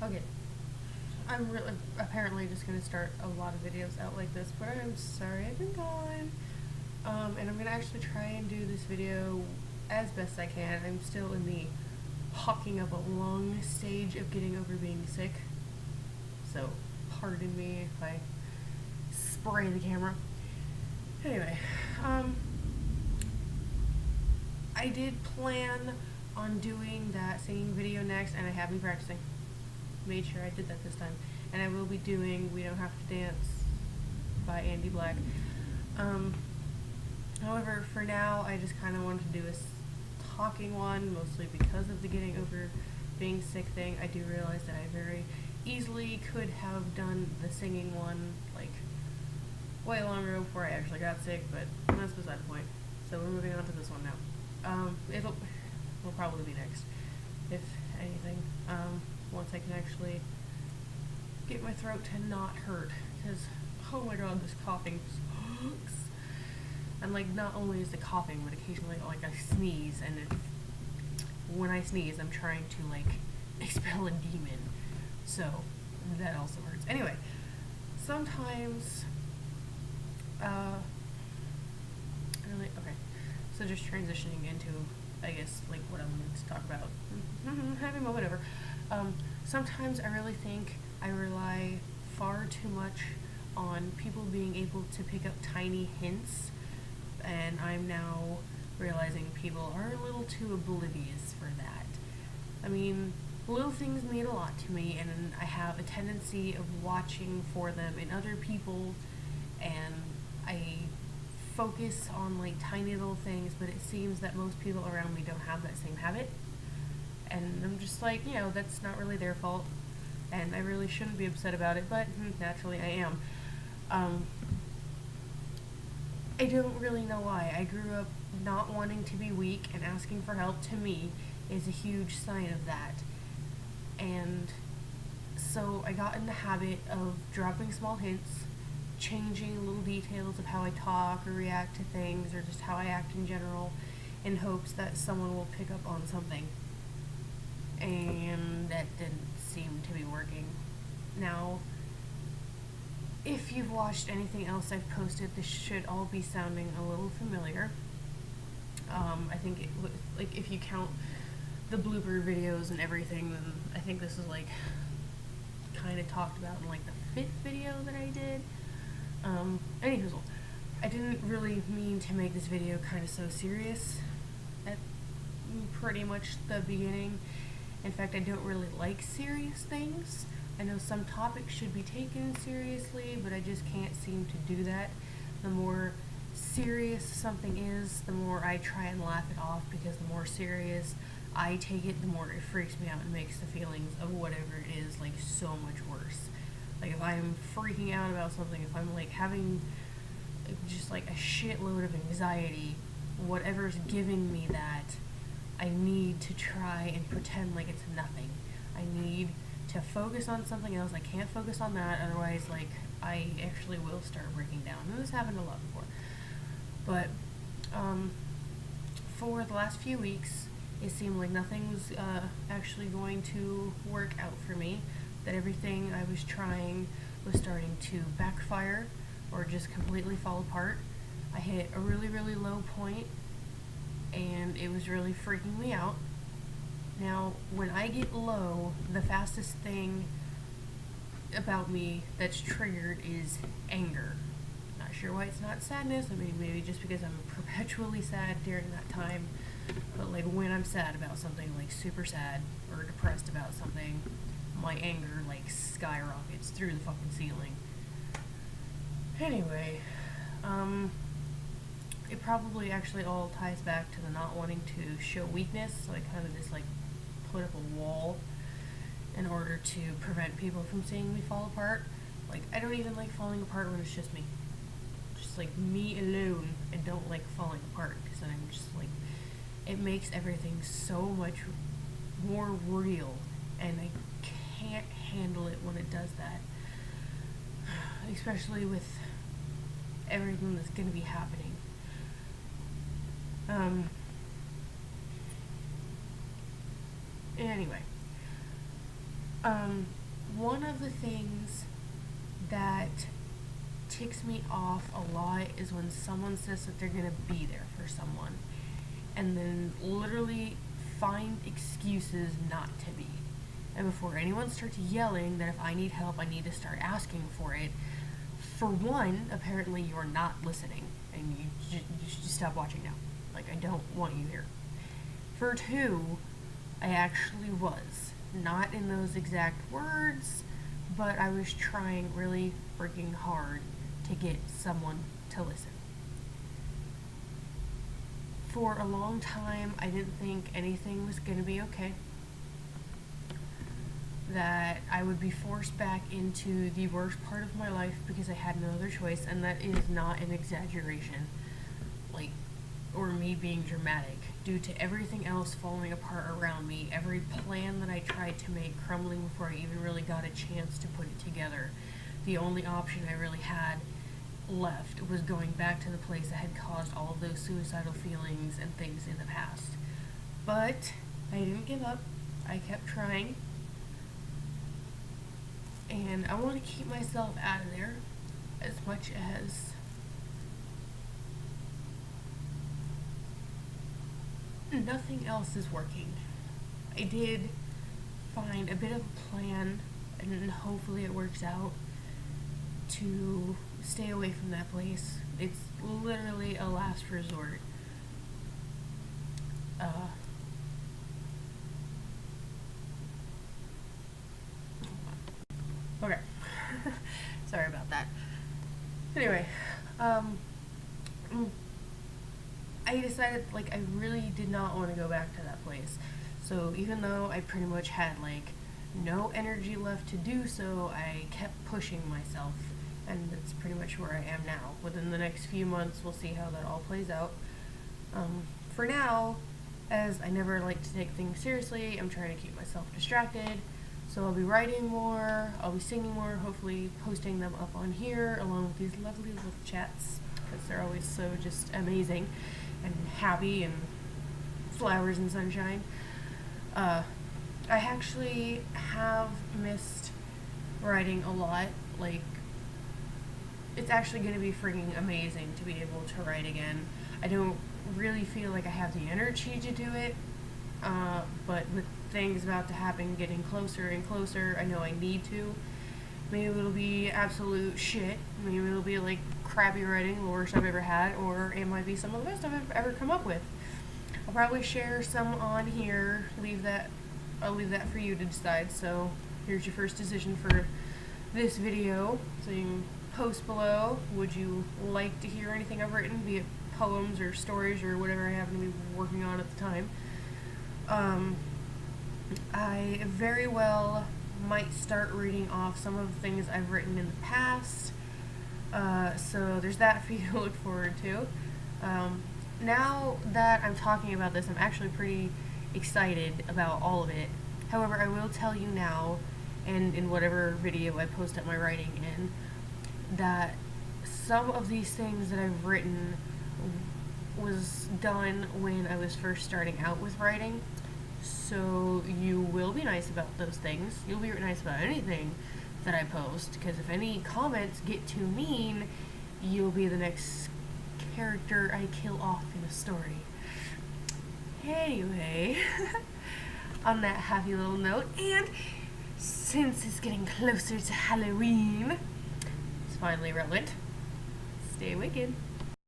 Okay, I'm really apparently just gonna start a lot of videos out like this, but I'm sorry I've been gone. And I'm gonna actually try and do this video as best I can. I'm still in the hawking up a lung stage of getting over being sick, so pardon me if I spray the camera. Anyway, I did plan on doing that singing video next, and I have been practicing. Made sure I did that this time. And I will be doing We Don't Have to Dance by Andy Black. However, for now, I just kind of wanted to do a talking one, mostly because of the getting over being sick thing. I do realize that I very easily could have done the singing one, like, way longer before I actually got sick, but that's beside the point. So we're moving on to this one now. Will probably be next, if anything. Once I can actually get my throat to not hurt, because oh my god, this coughing sucks. And like, not only is the coughing, but occasionally like I sneeze, and when I sneeze, I'm trying to like expel a demon, so that also hurts. Anyway, sometimes, really okay. So just transitioning into, I guess, like what I'm going to talk about. Having a moment over. Sometimes I really think I rely far too much on people being able to pick up tiny hints, and I'm now realizing people are a little too oblivious for that. I mean, little things mean a lot to me, and I have a tendency of watching for them in other people, and I focus on like tiny little things, but it seems that most people around me don't have that same habit. And I'm just like, that's not really their fault, and I really shouldn't be upset about it, but naturally I am. I don't really know why. I grew up not wanting to be weak, and asking for help to me is a huge sign of that. And so I got in the habit of dropping small hints, changing little details of how I talk or react to things, or just how I act in general, in hopes that someone will pick up on something. And that didn't seem to be working. Now, if you've watched anything else I've posted, this should all be sounding a little familiar. I think like if you count the blooper videos and everything, then I think this is like kind of talked about in like the 5th video that I did. Anywho, I didn't really mean to make this video kind of so serious at pretty much the beginning. In fact, I don't really like serious things. I know some topics should be taken seriously, but I just can't seem to do that. The more serious something is, the more I try and laugh it off, because the more serious I take it, the more it freaks me out and makes the feelings of whatever it is like so much worse. Like if I'm freaking out about something, if I'm like having just like a shitload of anxiety, whatever's giving me that, I need to try and pretend like it's nothing. I need to focus on something else. I can't focus on that, otherwise like I actually will start breaking down. And this happened a lot before. But for the last few weeks, it seemed like nothing was actually going to work out for me, that everything I was trying was starting to backfire or just completely fall apart. I hit a really, really low point, and it was really freaking me out. Now, when I get low, the fastest thing about me that's triggered is anger. Not sure why it's not sadness. I mean, maybe just because I'm perpetually sad during that time. But like when I'm sad about something, like super sad or depressed about something, my anger like skyrockets through the fucking ceiling. Anyway, it probably actually all ties back to the not wanting to show weakness, so I kind of just like put up a wall in order to prevent people from seeing me fall apart. Like, I don't even like falling apart when it's just me. Just like me alone, I don't like falling apart, because then I'm just like, it makes everything so much more real, and I can't handle it when it does that. Especially with everything that's going to be happening. Anyway, Um, One of the things that ticks me off a lot is when someone says that they're gonna be there for someone and then literally find excuses not to be. And before anyone starts yelling that if I need help, I need to start asking for it, for one, apparently you're not listening and you should stop watching now. Like, I don't want you here. For two, I actually was. Not in those exact words, but I was trying really freaking hard to get someone to listen. For a long time, I didn't think anything was going to be okay. That I would be forced back into the worst part of my life because I had no other choice, and that is not an exaggeration, like, or me being dramatic. Due to everything else falling apart around me, every plan that I tried to make crumbling before I even really got a chance to put it together, the only option I really had left was going back to the place that had caused all of those suicidal feelings and things in the past. But I didn't give up. I kept trying. And I want to keep myself out of there as much as nothing else is working. I did find a bit of a plan, and hopefully it works out, to stay away from that place. It's literally a last resort. Okay. Sorry about that. Anyway, I decided, like, I really did not want to go back to that place. So even though I pretty much had, like, no energy left to do so, I kept pushing myself. And that's pretty much where I am now. Within the next few months, we'll see how that all plays out. For now, as I never like to take things seriously, I'm trying to keep myself distracted. So I'll be writing more, I'll be singing more, hopefully posting them up on here, along with these lovely little chats, because they're always so just amazing and happy and flowers and sunshine. I actually have missed writing a lot. Like, it's actually going to be freaking amazing to be able to write again. I don't really feel like I have the energy to do it, but with things about to happen getting closer and closer, I know I need to. Maybe it'll be absolute shit. Maybe it'll be like crappy writing, the worst I've ever had, or it might be some of the best I've ever come up with. I'll probably share some on here. I'll leave that for you to decide. So here's your first decision for this video. So you can post below. Would you like to hear anything I've written, be it poems or stories or whatever I happen to be working on at the time? I very well might start reading off some of the things I've written in the past, so there's that for you to look forward to. Now that I'm talking about this, I'm actually pretty excited about all of it. However, I will tell you now, and in whatever video I post up my writing in, that some of these things that I've written was done when I was first starting out with writing. So you will be nice about those things. You'll be nice about anything that I post, because if any comments get too mean, you'll be the next character I kill off in a story. Anyway, on that happy little note, and since it's getting closer to Halloween, it's finally relevant. Stay wicked.